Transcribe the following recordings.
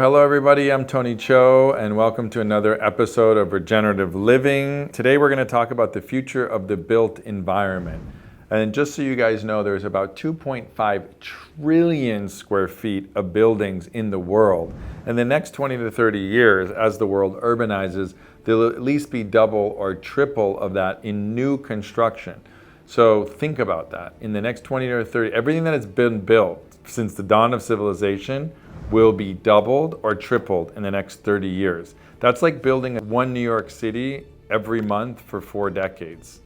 Hello everybody, I'm Tony Cho and welcome to another episode of Regenerative Living. Today we're going to talk about the future of the built environment. And just so you guys know, there's about 2.5 trillion square feet of buildings in the world. In the next 20 to 30 years, as the world urbanizes, there'll at least be double or triple of that in new construction. So think about that. In the next 20 to 30, everything that has been built since the dawn of civilization will be doubled or tripled in the next 30 years. That's like building one New York City every month for 4 decades.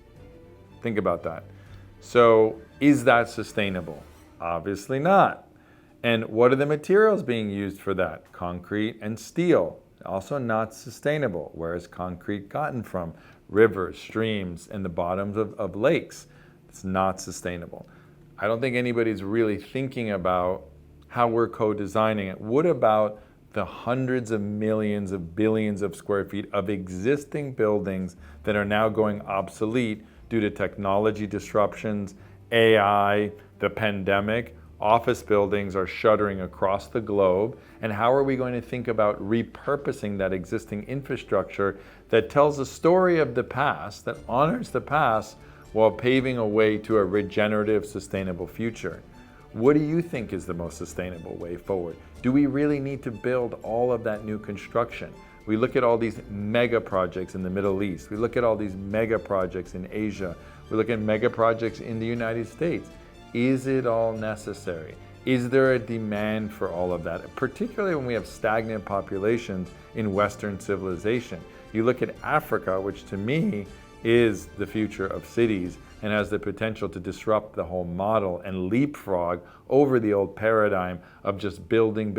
Think about that. So is that sustainable? Obviously not. And what are the materials being used for that? Concrete and steel. Also not sustainable. Where is concrete gotten from? Rivers, streams, and the bottoms of lakes. It's not sustainable. I don't think anybody's really thinking about how we're co-designing it. What about the hundreds of millions of billions of square feet of existing buildings that are now going obsolete due to technology disruptions, AI, the pandemic? Office buildings are shuttering across the globe. And how are we going to think about repurposing that existing infrastructure that tells a story of the past, that honors the past, while paving a way to a regenerative, sustainable future? What do you think is the most sustainable way forward? Do we really need to build all of that new construction? We look at all these mega projects in the Middle East. We look at all these mega projects in Asia. We look at mega projects in the United States. Is it all necessary? Is there a demand for all of that? Particularly when we have stagnant populations in Western civilization. You look at Africa, which to me is the future of cities and has the potential to disrupt the whole model and leapfrog over the old paradigm of just building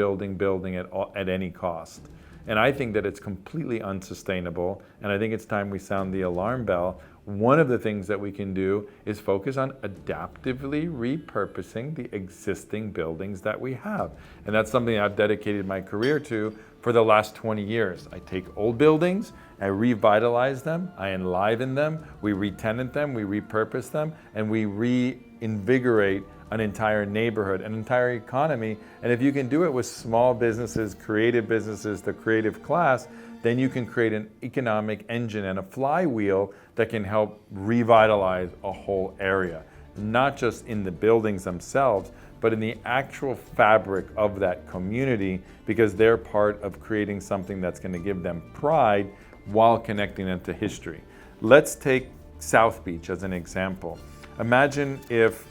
at any cost. And I think that it's completely unsustainable, and I think it's time we sound the alarm bell. One of the things that we can do is focus on adaptively repurposing the existing buildings that we have. And that's something I've dedicated my career to for the last 20 years. I take old buildings, I revitalize them, I enliven them, we re-tenant them, we repurpose them, and we reinvigorate an entire neighborhood, an entire economy. And if you can do it with small businesses, the creative class, then you can create an economic engine and a flywheel that can help revitalize a whole area, not just in the buildings themselves, but in the actual fabric of that community, because they're part of creating something that's going to give them pride while connecting them to history. Let's take South Beach as an example. Imagine if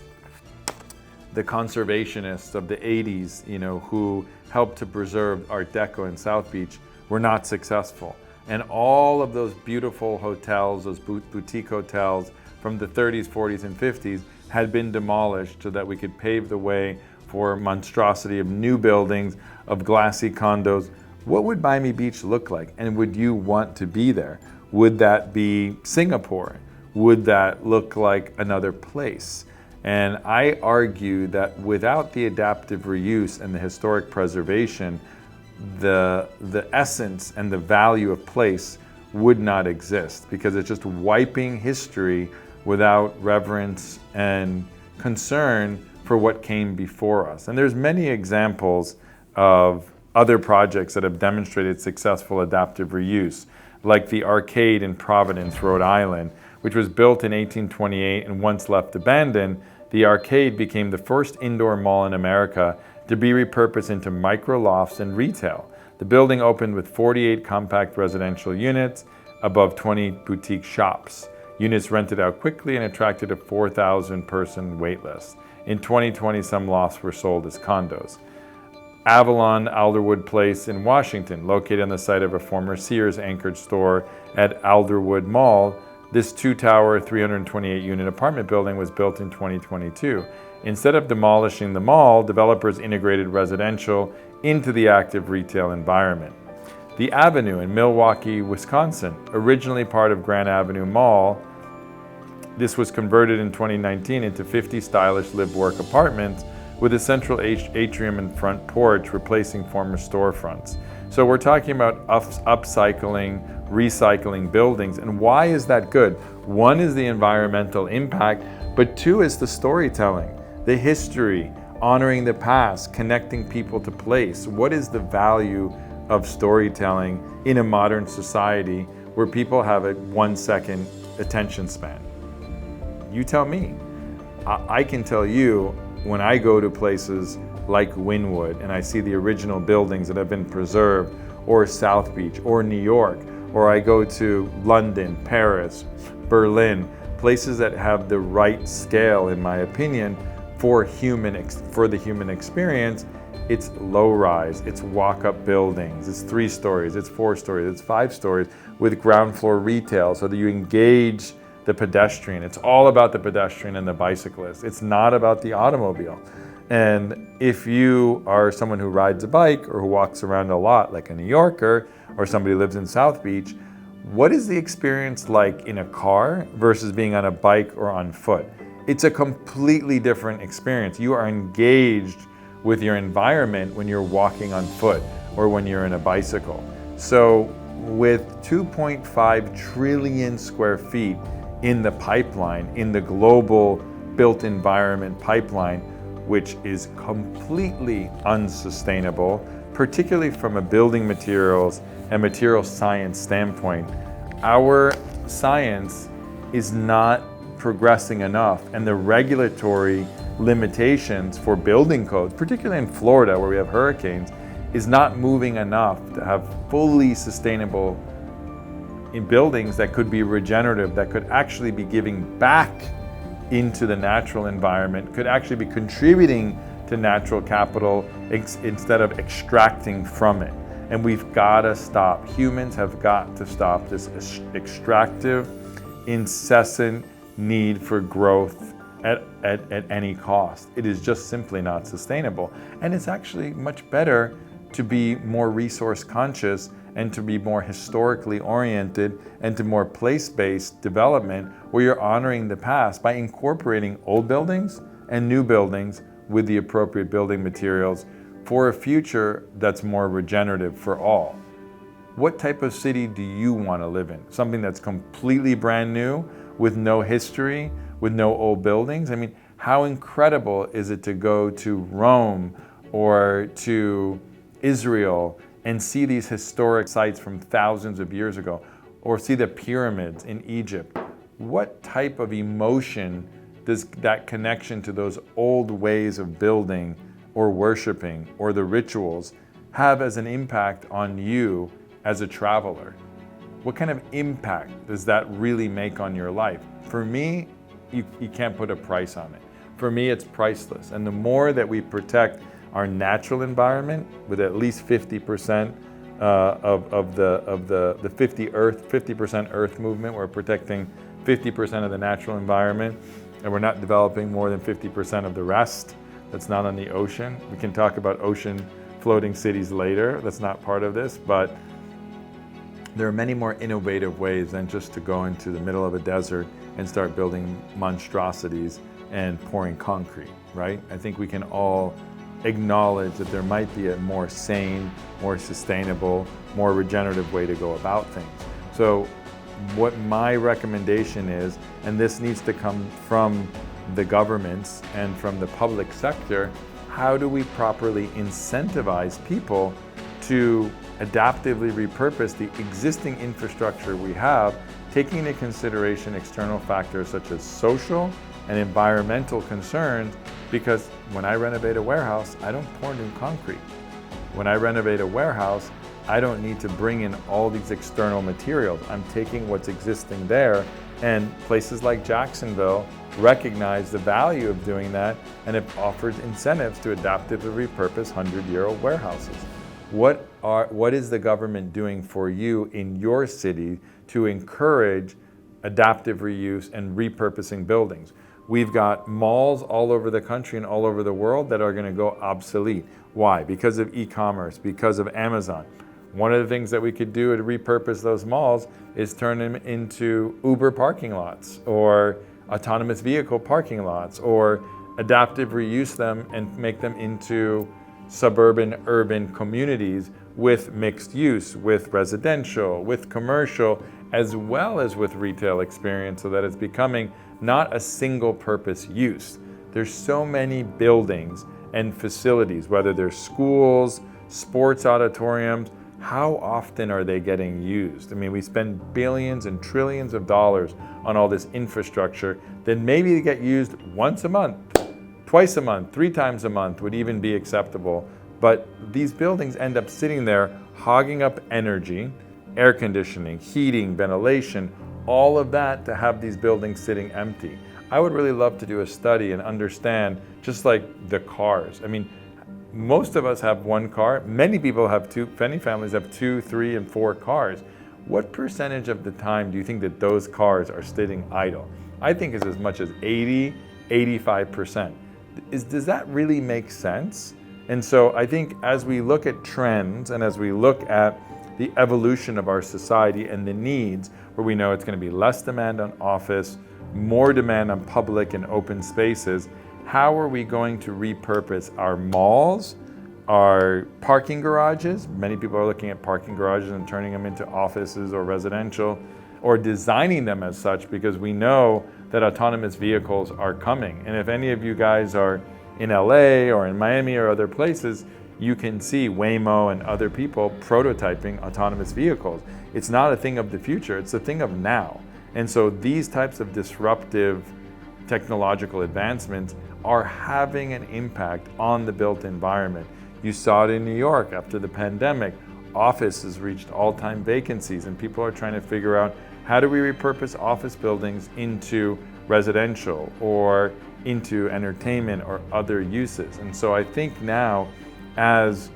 the conservationists of the 80s, who helped to preserve Art Deco in South Beach, were not successful. And all of those beautiful hotels, those boutique hotels from the 30s, 40s, and 50s had been demolished so that we could pave the way for a monstrosity of new buildings, of glassy condos. What would Miami Beach look like? And would you want to be there? Would that be Singapore? Would that look like another place? And I argue that without the adaptive reuse and the historic preservation, the essence and the value of place would not exist, because it's just wiping history without reverence and concern for what came before us. And there's many examples of other projects that have demonstrated successful adaptive reuse, like the arcade in Providence, Rhode Island, which was built in 1828 and once left abandoned. The arcade became the first indoor mall in America to be repurposed into Micro-Lofts and retail. The building opened with 48 compact residential units, above 20 boutique shops. Units rented out quickly and attracted a 4,000 person wait list. In 2020, some lofts were sold as condos. Avalon Alderwood Place in Washington, located on the site of a former Sears anchored store at Alderwood Mall. This 2-tower, 328-unit apartment building was built in 2022. Instead of demolishing the mall, developers integrated residential into the active retail environment. The Avenue in Milwaukee, Wisconsin, originally part of Grand Avenue Mall, this was converted in 2019 into 50 stylish live-work apartments with a central atrium and front porch replacing former storefronts. So we're talking about upcycling, recycling buildings. And why is that good? One is the environmental impact, but two is the storytelling, the history, honoring the past, connecting people to place. What is the value of storytelling in a modern society where people have a 1-second attention span? You tell me. I can tell you, when I go to places like Wynwood and I see the original buildings that have been preserved, or South Beach, or New York, or I go to London, Paris, Berlin, places that have the right scale, in my opinion, for the human experience. It's low-rise, it's walk-up buildings, it's 3 stories, it's 4 stories, it's 5 stories with ground floor retail so that you engage the pedestrian. It's all about the pedestrian and the bicyclist. It's not about the automobile. And if you are someone who rides a bike or who walks around a lot, like a New Yorker, or somebody who lives in South Beach, what is the experience like in a car versus being on a bike or on foot? It's a completely different experience. You are engaged with your environment when you're walking on foot or when you're in a bicycle. So with 2.5 trillion square feet in the pipeline, in the global built environment pipeline, which is completely unsustainable, particularly from a building materials and material science standpoint, our science is not progressing enough, and the regulatory limitations for building codes, particularly in Florida where we have hurricanes, is not moving enough to have fully sustainable in buildings that could be regenerative, that could actually be giving back into the natural environment, could actually be contributing to natural capital instead of extracting from it. And we've got to stop. Humans have got to stop this extractive, incessant need for growth at any cost. It is just simply not sustainable. And it's actually much better to be more resource conscious and to be more historically oriented and to more place-based development where you're honoring the past by incorporating old buildings and new buildings with the appropriate building materials for a future that's more regenerative for all. What type of city do you want to live in? Something that's completely brand new with no history, with no old buildings? I mean, how incredible is it to go to Rome or to Israel and see these historic sites from thousands of years ago, or see the pyramids in Egypt? What type of emotion does that connection to those old ways of building or worshiping or the rituals have as an impact on you as a traveler? What kind of impact does that really make on your life? For me, you can't put a price on it. For me, it's priceless. And the more that we protect our natural environment with at least 50% of the 50% Earth movement, we're protecting 50% of the natural environment, and we're not developing more than 50% of the rest that's not on the ocean. We can talk about ocean floating cities later. That's not part of this, but there are many more innovative ways than just to go into the middle of a desert and start building monstrosities and pouring concrete, right? I think we can all acknowledge that there might be a more sane, more sustainable, more regenerative way to go about things. So what my recommendation is, and this needs to come from the governments and from the public sector, how do we properly incentivize people to adaptively repurpose the existing infrastructure we have, taking into consideration external factors such as social and environmental concerns? Because when I renovate a warehouse, I don't pour new concrete. When I renovate a warehouse, I don't need to bring in all these external materials. I'm taking what's existing there, and places like Jacksonville recognize the value of doing that and have offered incentives to adaptively repurpose 100-year-old warehouses. What is the government doing for you in your city to encourage adaptive reuse and repurposing buildings? We've got malls all over the country and all over the world that are going to go obsolete. Why? Because of e-commerce, because of Amazon. One of the things that we could do to repurpose those malls is turn them into Uber parking lots or autonomous vehicle parking lots, or adaptive reuse them and make them into suburban urban communities with mixed use, with residential, with commercial, as well as with retail experience, so that it's becoming not a single purpose use. There's so many buildings and facilities, whether they're schools, sports auditoriums, how often are they getting used? I mean, we spend billions and trillions of dollars on all this infrastructure that maybe they get used once a month, twice a month, 3 times a month would even be acceptable. But these buildings end up sitting there hogging up energy, air conditioning, heating, ventilation, all of that to have these buildings sitting empty. I would really love to do a study and understand, just like the cars. I mean, most of us have 1 car. Many people have 2, many families have 2, 3, and 4 cars. What percentage of the time do you think that those cars are sitting idle? I think it's as much as 80, 85%. Does that really make sense? And so I think as we look at trends and as we look at the evolution of our society and the needs, where we know it's going to be less demand on office, more demand on public and open spaces, how are we going to repurpose our malls, our parking garages? Many people are looking at parking garages and turning them into offices or residential, or designing them as such, because we know that autonomous vehicles are coming. And if any of you guys are in LA or in Miami or other places, you can see Waymo and other people prototyping autonomous vehicles. It's not a thing of the future, it's a thing of now. And so these types of disruptive technological advancements are having an impact on the built environment. You saw it in New York after the pandemic. Offices reached all-time vacancies, and people are trying to figure out, how do we repurpose office buildings into residential or into entertainment or other uses? And so I think now, as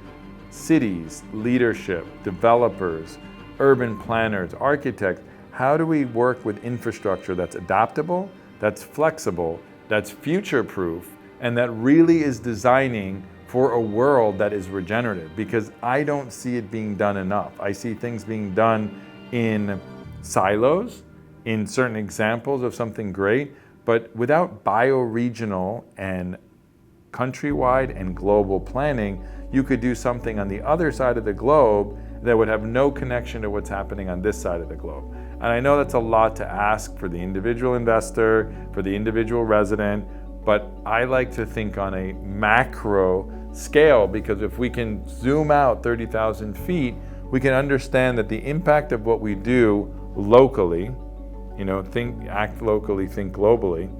cities, leadership, developers, urban planners, architects, how do we work with infrastructure that's adaptable, that's flexible, that's future-proof, and that really is designing for a world that is regenerative? Because I don't see it being done enough. I see things being done in silos, in certain examples of something great, but without bioregional and countrywide and global planning, you could do something on the other side of the globe that would have no connection to what's happening on this side of the globe. And I know that's a lot to ask for the individual investor, for the individual resident, but I like to think on a macro scale, because if we can zoom out 30,000 feet, we can understand that the impact of what we do locally, act locally, think globally,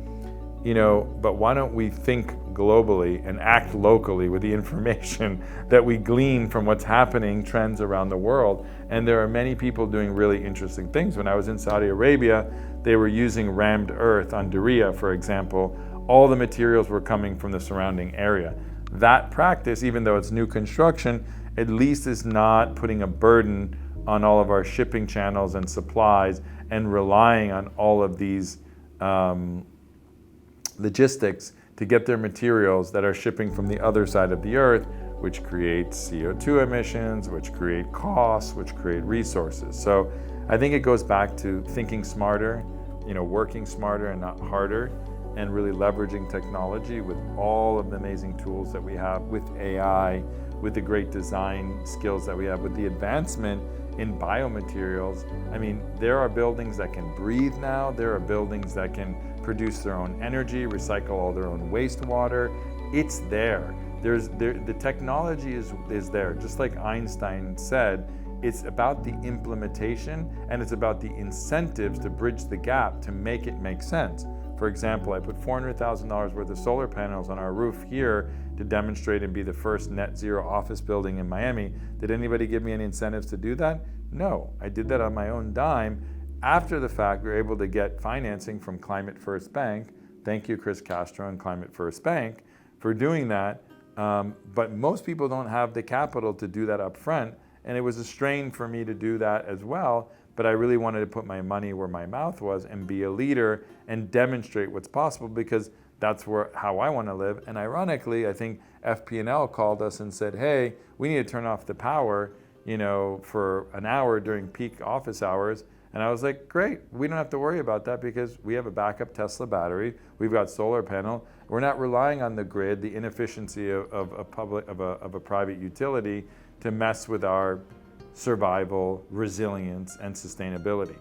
but why don't we think globally and act locally with the information that we glean from what's happening, trends around the world? And there are many people doing really interesting things. When I was in Saudi Arabia, they were using rammed earth on Diriyah, for example. All the materials were coming from the surrounding area. That practice, even though it's new construction, at least is not putting a burden on all of our shipping channels and supplies and relying on all of these logistics to get their materials that are shipping from the other side of the earth, which creates CO2 emissions, which create costs, which create resources. So I think it goes back to thinking smarter, working smarter and not harder, and really leveraging technology with all of the amazing tools that we have, with AI, with the great design skills that we have, with the advancement in biomaterials. I mean, there are buildings that can breathe now. There are buildings that can produce their own energy, recycle all their own wastewater. It's there. The technology is there. Just like Einstein said, it's about the implementation and it's about the incentives to bridge the gap to make it make sense. For example, I put $400,000 worth of solar panels on our roof here to demonstrate and be the first net zero office building in Miami. Did anybody give me any incentives to do that? No, I did that on my own dime. After the fact, we were able to get financing from Climate First Bank. Thank you, Chris Castro and Climate First Bank, for doing that. But most people don't have the capital to do that up front. And it was a strain for me to do that as well. But I really wanted to put my money where my mouth was and be a leader and demonstrate what's possible, because that's how I want to live. And ironically, I think FP&L called us and said, hey, we need to turn off the power, for an hour during peak office hours. And I was like, great, we don't have to worry about that because we have a backup Tesla battery. We've got solar panel. We're not relying on the grid, the inefficiency of a private utility to mess with our survival, resilience, and sustainability.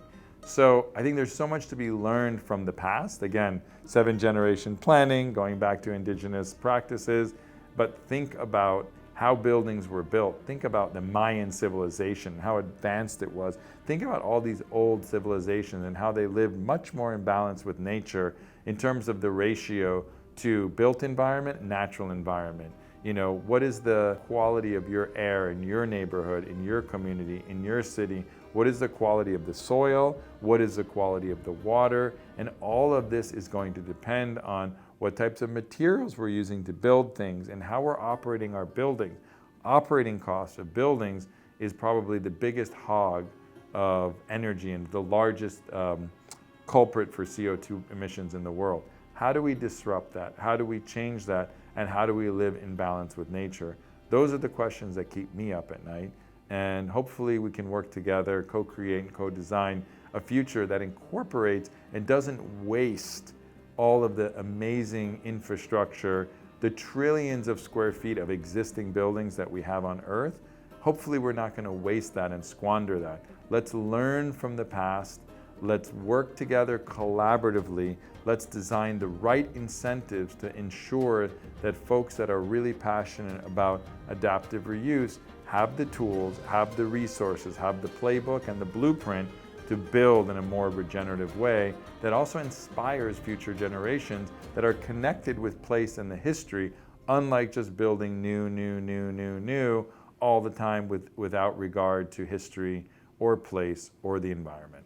So I think there's so much to be learned from the past. Again, 7-generation planning, going back to indigenous practices, but think about how buildings were built. Think about the Mayan civilization, how advanced it was. Think about all these old civilizations and how they lived much more in balance with nature in terms of the ratio to built environment, natural environment. You know, what is the quality of your air in your neighborhood, in your community, in your city? What is the quality of the soil? What is the quality of the water? And all of this is going to depend on what types of materials we're using to build things and how we're operating our buildings. Operating costs of buildings is probably the biggest hog of energy and the largest culprit for CO2 emissions in the world. How do we disrupt that? How do we change that? And how do we live in balance with nature? Those are the questions that keep me up at night. And hopefully we can work together, co-create and co-design a future that incorporates and doesn't waste all of the amazing infrastructure, the trillions of square feet of existing buildings that we have on Earth. Hopefully we're not going to waste that and squander that. Let's learn from the past. Let's work together collaboratively. Let's design the right incentives to ensure that folks that are really passionate about adaptive reuse have the tools, have the resources, have the playbook and the blueprint to build in a more regenerative way that also inspires future generations that are connected with place and the history, unlike just building new all the time without regard to history or place or the environment.